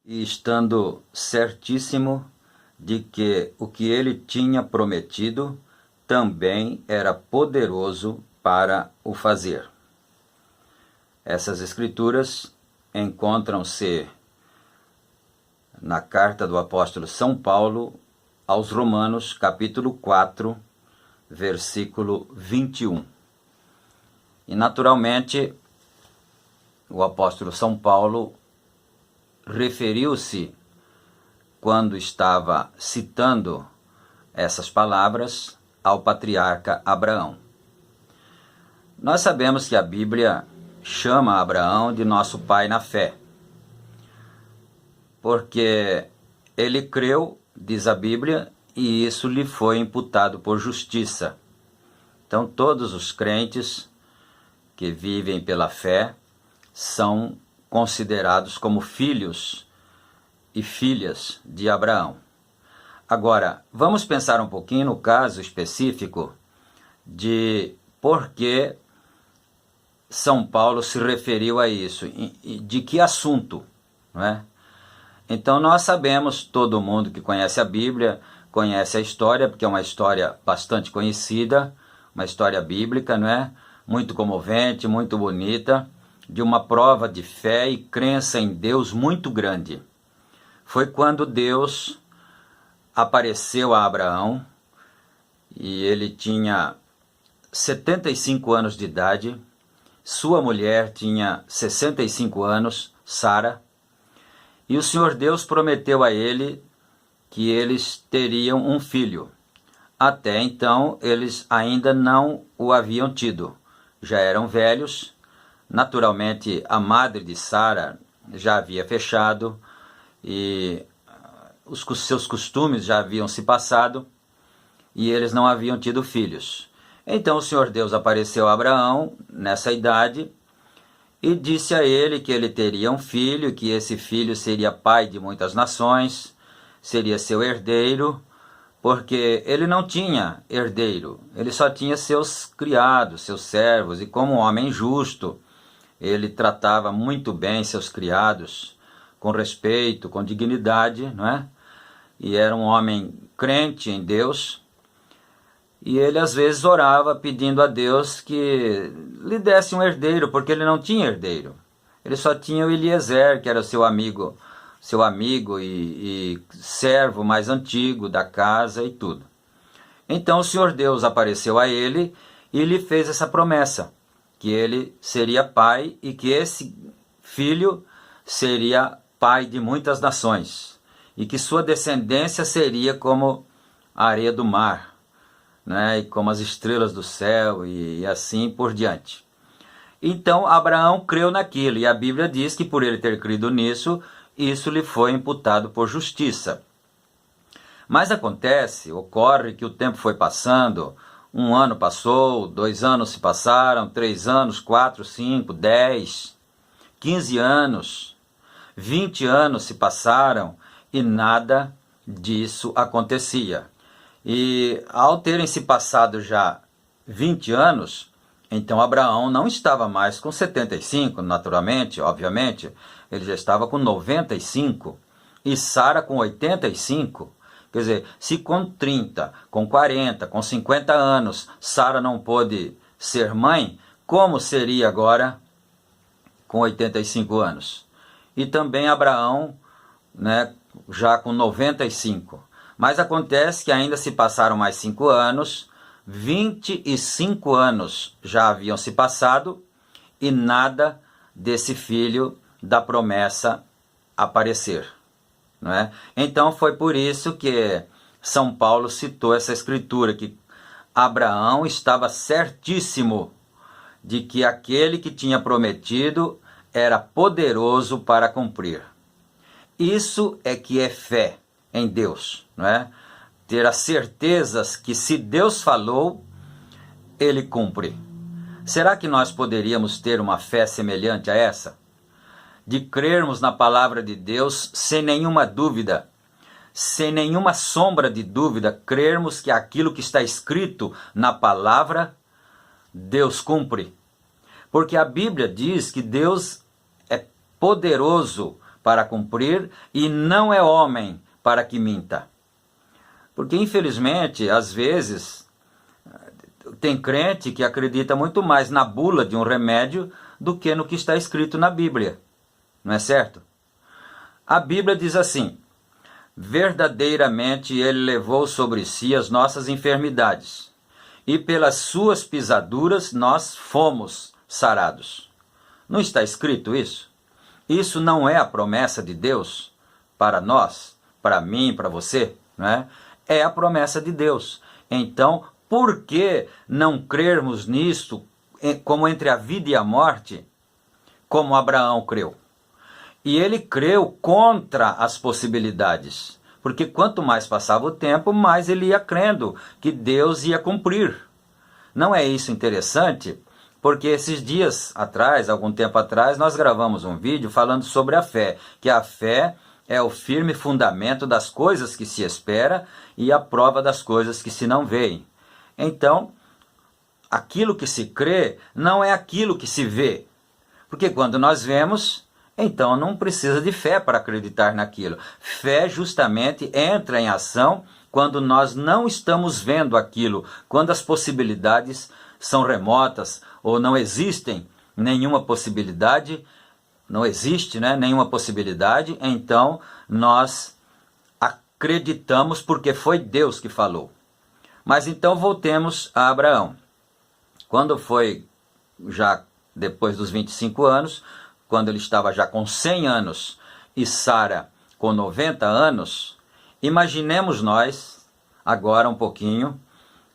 e estando certíssimo de que o que ele tinha prometido também era poderoso para o fazer. Essas escrituras encontram-se na carta do apóstolo São Paulo aos Romanos, capítulo 4, versículo 21. E naturalmente, o apóstolo São Paulo referiu-se, quando estava citando essas palavras, ao patriarca Abraão. Nós sabemos que a Bíblia chama Abraão de nosso pai na fé, porque ele creu, diz a Bíblia, e isso lhe foi imputado por justiça. Então todos os crentes que vivem pela fé são considerados como filhos e filhas de Abraão. Agora, vamos pensar um pouquinho no caso específico de por que São Paulo se referiu a isso, de que assunto, não é? Então nós sabemos, todo mundo que conhece a Bíblia, conhece a história, porque é uma história bastante conhecida, uma história bíblica, não é? Muito comovente, muito bonita, de uma prova de fé e crença em Deus muito grande. Foi quando Deus apareceu a Abraão, e ele tinha 75 anos de idade, sua mulher tinha 65 anos, Sara, e o Senhor Deus prometeu a ele que eles teriam um filho. Até então, eles ainda não o haviam tido. Já eram velhos. Naturalmente, a madre de Sara já havia fechado e os seus costumes já haviam se passado e eles não haviam tido filhos. Então o Senhor Deus apareceu a Abraão nessa idade e disse a ele que ele teria um filho, que esse filho seria pai de muitas nações, seria seu herdeiro, porque ele não tinha herdeiro, ele só tinha seus criados, seus servos, e como um homem justo, ele tratava muito bem seus criados, com respeito, com dignidade, não é? E era um homem crente em Deus, e ele às vezes orava pedindo a Deus que lhe desse um herdeiro, porque ele não tinha herdeiro. Ele só tinha o Eliezer, que era seu amigo e servo mais antigo da casa e tudo. Então o Senhor Deus apareceu a ele e lhe fez essa promessa, que ele seria pai e que esse filho seria pai de muitas nações, e que sua descendência seria como a areia do mar, né, e como as estrelas do céu e assim por diante. Então Abraão creu naquilo, e a Bíblia diz que por ele ter crido nisso, isso lhe foi imputado por justiça. Mas ocorre que o tempo foi passando, 1 ano passou, 2 anos se passaram, 3 anos, 4, 5, 10, 15 anos, 20 anos se passaram e nada disso acontecia. E ao terem se passado já 20 anos, então Abraão não estava mais com 75, naturalmente, obviamente, ele já estava com 95, e Sara com 85. Quer dizer, se com 30, com 40, com 50 anos, Sara não pôde ser mãe, como seria agora com 85 anos? E também Abraão, né, já com 95. Mas acontece que ainda se passaram mais 5 anos, 25 anos já haviam se passado e nada desse filho da promessa aparecer, não é? Então foi por isso que São Paulo citou essa escritura, que Abraão estava certíssimo de que aquele que tinha prometido era poderoso para cumprir. Isso é que é fé em Deus, não é? Ter as certezas que se Deus falou, Ele cumpre. Será que nós poderíamos ter uma fé semelhante a essa? De crermos na palavra de Deus sem nenhuma dúvida, sem nenhuma sombra de dúvida, crermos que aquilo que está escrito na palavra, Deus cumpre. Porque a Bíblia diz que Deus é poderoso para cumprir, e não é homem para que minta. Porque, infelizmente, às vezes, tem crente que acredita muito mais na bula de um remédio do que no que está escrito na Bíblia. Não é certo? A Bíblia diz assim: verdadeiramente ele levou sobre si as nossas enfermidades, e pelas suas pisaduras nós fomos sarados. Não está escrito isso? Isso não é a promessa de Deus para nós, para mim, para você, não é? É a promessa de Deus. Então, por que não crermos nisto como entre a vida e a morte, como Abraão creu? E ele creu contra as possibilidades, porque quanto mais passava o tempo, mais ele ia crendo que Deus ia cumprir. Não é isso interessante? Porque esses dias atrás, algum tempo atrás, nós gravamos um vídeo falando sobre a fé, que a fé é o firme fundamento das coisas que se espera e a prova das coisas que se não veem. Então, aquilo que se crê não é aquilo que se vê, porque quando nós vemos, então não precisa de fé para acreditar naquilo. Fé justamente entra em ação quando nós não estamos vendo aquilo, quando as possibilidades são remotas ou não existem nenhuma possibilidade, não existe, nenhuma possibilidade, então nós acreditamos porque foi Deus que falou. Mas então voltemos a Abraão. Quando foi já depois dos 25 anos, quando ele estava já com 100 anos e Sara com 90 anos, imaginemos nós, agora um pouquinho,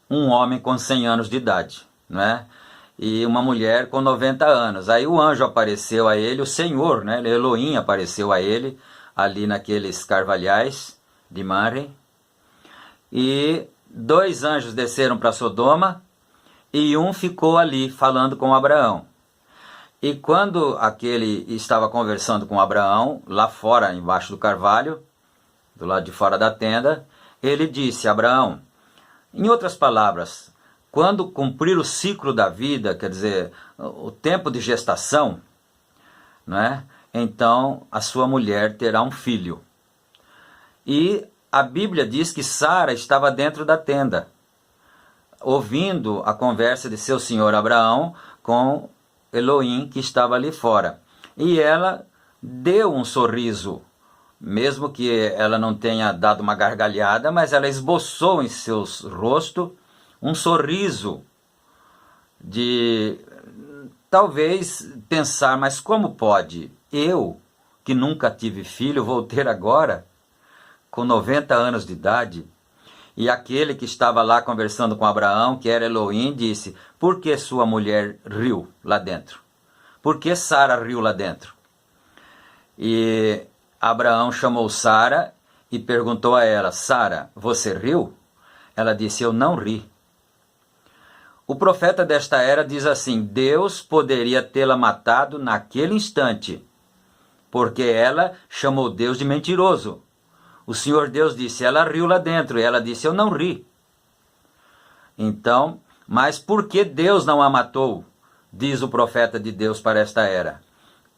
um homem com 100 anos de idade, não é? E uma mulher com 90 anos. Aí o anjo apareceu a ele, o Senhor, Elohim apareceu a ele, ali naqueles carvalhais de Mamre. E 2 anjos desceram para Sodoma e um ficou ali falando com Abraão. E quando aquele estava conversando com Abraão, lá fora, embaixo do carvalho, do lado de fora da tenda, ele disse: Abraão, em outras palavras, quando cumprir o ciclo da vida, quer dizer, o tempo de gestação, então a sua mulher terá um filho. E a Bíblia diz que Sara estava dentro da tenda, ouvindo a conversa de seu senhor Abraão com Elohim, que estava ali fora. E ela deu um sorriso, mesmo que ela não tenha dado uma gargalhada, mas ela esboçou em seu rosto um sorriso de talvez pensar: mas como pode? Eu, que nunca tive filho, vou ter agora, com 90 anos de idade? E aquele que estava lá conversando com Abraão, que era Elohim, disse: por que sua mulher riu lá dentro? Por que Sara riu lá dentro? E Abraão chamou Sara e perguntou a ela: Sara, você riu? Ela disse: eu não ri. O profeta desta era diz assim: Deus poderia tê-la matado naquele instante, porque ela chamou Deus de mentiroso. O Senhor Deus disse: ela riu lá dentro, e ela disse: eu não ri. Então, mas por que Deus não a matou? Diz o profeta de Deus para esta era: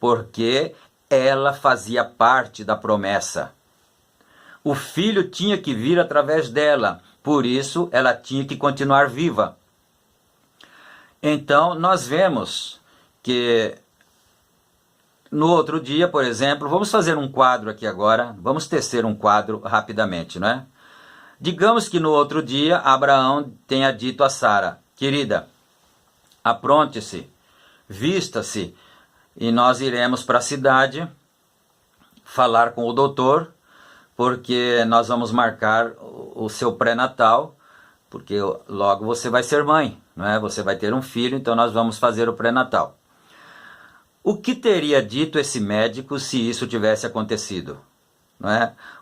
porque ela fazia parte da promessa. O filho tinha que vir através dela, por isso ela tinha que continuar viva. Então, nós vemos que no outro dia, por exemplo, vamos fazer um quadro aqui agora, vamos tecer um quadro rapidamente, Digamos que no outro dia, Abraão tenha dito a Sara: querida, apronte-se, vista-se, e nós iremos para a cidade falar com o doutor, porque nós vamos marcar o seu pré-natal, porque logo você vai ser mãe, Você vai ter um filho, então nós vamos fazer o pré-natal. O que teria dito esse médico se isso tivesse acontecido?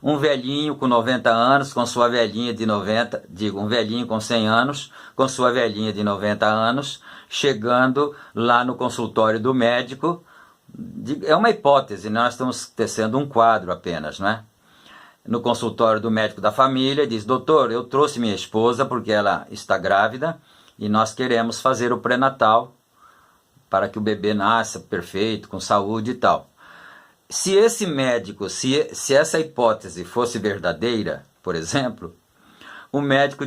Um velhinho com 90 anos, com sua velhinha de 90, um velhinho com 100 anos, com sua velhinha de 90 anos, chegando lá no consultório do médico. É uma hipótese, nós estamos tecendo um quadro apenas, No consultório do médico da família, diz: doutor, eu trouxe minha esposa porque ela está grávida e nós queremos fazer o pré-natal para que o bebê nasça perfeito, com saúde e tal. se esse médico, se essa hipótese fosse verdadeira, por exemplo, o médico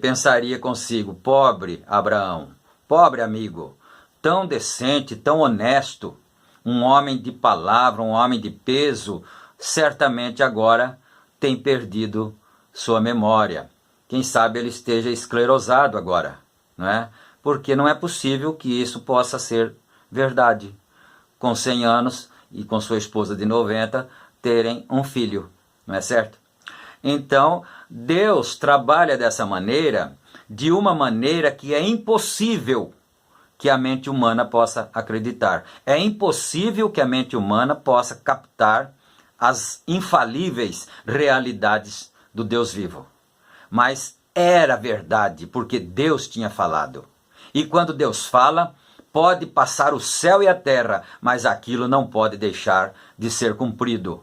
pensaria consigo: pobre Abraão, pobre amigo, tão decente, tão honesto, um homem de palavra, um homem de peso, certamente agora tem perdido sua memória. Quem sabe ele esteja esclerosado agora, não é? Porque não é possível que isso possa ser verdade. Com 100 anos e com sua esposa de 90 terem um filho, não é certo? Então, Deus trabalha dessa maneira, de uma maneira que é impossível que a mente humana possa acreditar. É impossível que a mente humana possa captar as infalíveis realidades do Deus vivo. Mas era verdade, porque Deus tinha falado. E quando Deus fala, pode passar o céu e a terra, mas aquilo não pode deixar de ser cumprido.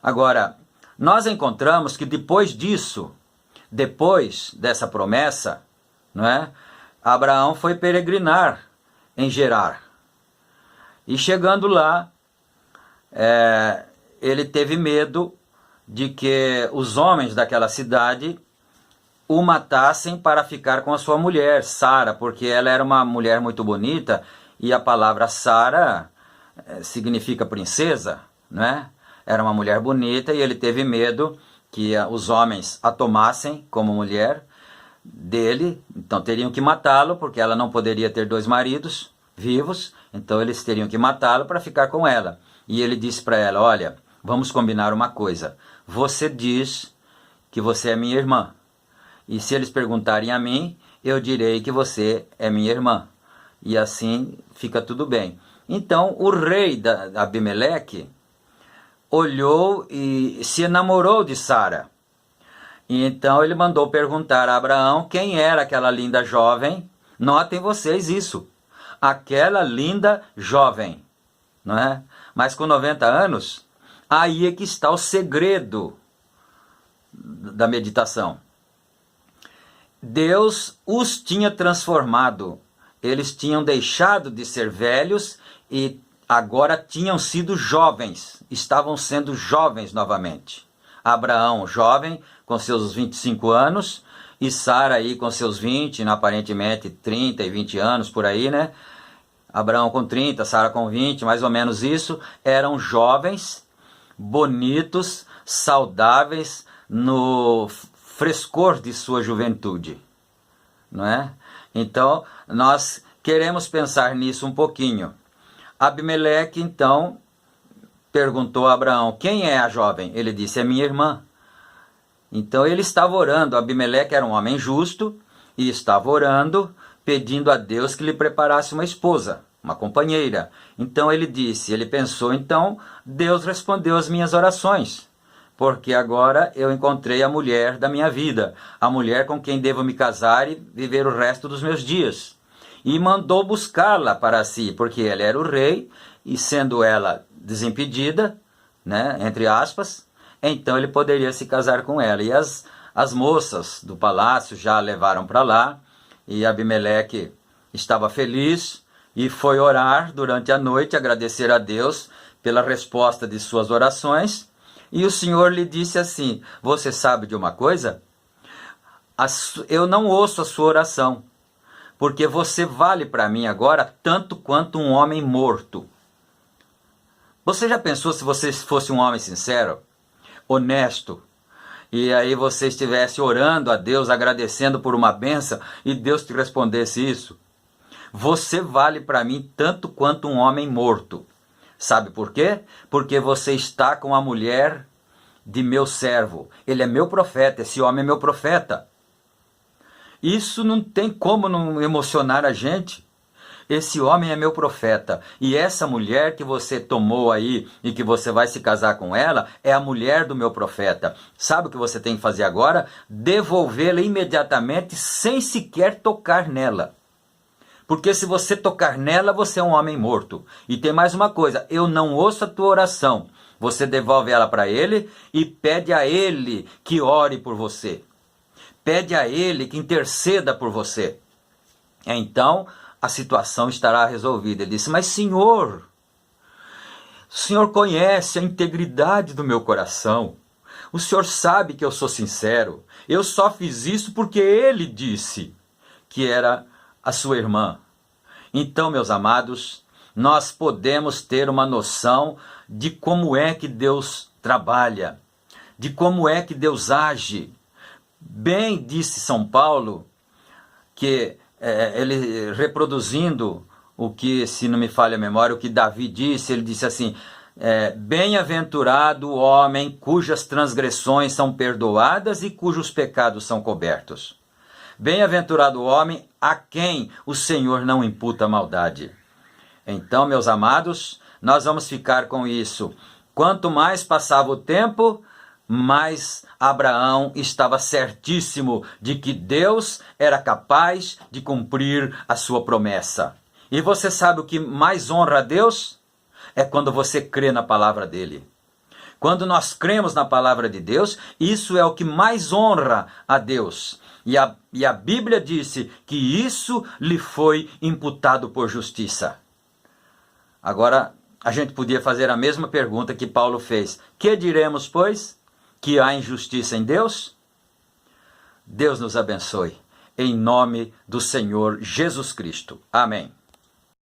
Agora, nós encontramos que depois disso, depois dessa promessa, não é? Abraão foi peregrinar em Gerar. E chegando lá, ele teve medo de que os homens daquela cidade o matassem para ficar com a sua mulher, Sara, porque ela era uma mulher muito bonita, e a palavra Sara significa princesa, né? Era uma mulher bonita, e ele teve medo que os homens a tomassem como mulher dele, então teriam que matá-lo, porque ela não poderia ter 2 maridos vivos, então eles teriam que matá-lo para ficar com ela. E ele disse para ela: olha, vamos combinar uma coisa, você diz que você é minha irmã, e se eles perguntarem a mim, eu direi que você é minha irmã. E assim fica tudo bem. Então o rei Abimeleque olhou e se enamorou de Sara. E então ele mandou perguntar a Abraão quem era aquela linda jovem. Notem vocês isso. Aquela linda jovem, não é? Mas com 90 anos, aí é que está o segredo da meditação. Deus os tinha transformado, eles tinham deixado de ser velhos e agora tinham sido jovens, estavam sendo jovens novamente. Abraão jovem, com seus 25 anos, e Sara aí com seus 20, aparentemente 30 e 20 anos por aí, né? Abraão com 30, Sara com 20, mais ou menos isso. Eram jovens, bonitos, saudáveis, no frescor de sua juventude, não é? Então, nós queremos pensar nisso um pouquinho. Abimeleque, então, perguntou a Abraão: quem é a jovem? Ele disse: é minha irmã. Então ele estava orando. Abimeleque era um homem justo e estava orando, pedindo a Deus que lhe preparasse uma esposa, uma companheira. Então ele pensou, então Deus respondeu às minhas orações, porque agora eu encontrei a mulher da minha vida, a mulher com quem devo me casar e viver o resto dos meus dias. E mandou buscá-la para si, porque ele era o rei, e sendo ela desimpedida, né, entre aspas, então ele poderia se casar com ela. E as moças do palácio já a levaram para lá, e Abimeleque estava feliz e foi orar durante a noite, agradecer a Deus pela resposta de suas orações. E o Senhor lhe disse assim: você sabe de uma coisa? Eu não ouço a sua oração, porque você vale para mim agora tanto quanto um homem morto. Você já pensou se você fosse um homem sincero, honesto, e aí você estivesse orando a Deus, agradecendo por uma bênção, e Deus te respondesse isso? Você vale para mim tanto quanto um homem morto. Sabe por quê? Porque você está com a mulher de meu servo. Ele é meu profeta, esse homem é meu profeta. Isso não tem como não emocionar a gente. Esse homem é meu profeta, e essa mulher que você tomou aí e que você vai se casar com ela é a mulher do meu profeta. Sabe o que você tem que fazer agora? Devolvê-la imediatamente sem sequer tocar nela. Porque se você tocar nela, você é um homem morto. E tem mais uma coisa: eu não ouço a tua oração. Você devolve ela para ele e pede a ele que ore por você. Pede a ele que interceda por você. Então a situação estará resolvida. Ele disse: mas Senhor, O Senhor conhece a integridade do meu coração. O Senhor sabe que eu sou sincero. Eu só fiz isso porque Ele disse que era a sua irmã. Então, meus amados, nós podemos ter uma noção de como é que Deus trabalha, de como é que Deus age. Bem disse São Paulo, que ele reproduzindo o que, se não me falha a memória, o que Davi disse, ele disse assim, bem-aventurado o homem cujas transgressões são perdoadas e cujos pecados são cobertos. Bem-aventurado o homem a quem o Senhor não imputa maldade. Então, meus amados, nós vamos ficar com isso. Quanto mais passava o tempo, mais Abraão estava certíssimo de que Deus era capaz de cumprir a sua promessa. E você sabe o que mais honra a Deus? É quando você crê na palavra dele. Quando nós cremos na palavra de Deus, isso é o que mais honra a Deus. E a Bíblia disse que isso lhe foi imputado por justiça. Agora, a gente podia fazer a mesma pergunta que Paulo fez. Que diremos, pois? Que há injustiça em Deus? Deus nos abençoe. Em nome do Senhor Jesus Cristo. Amém.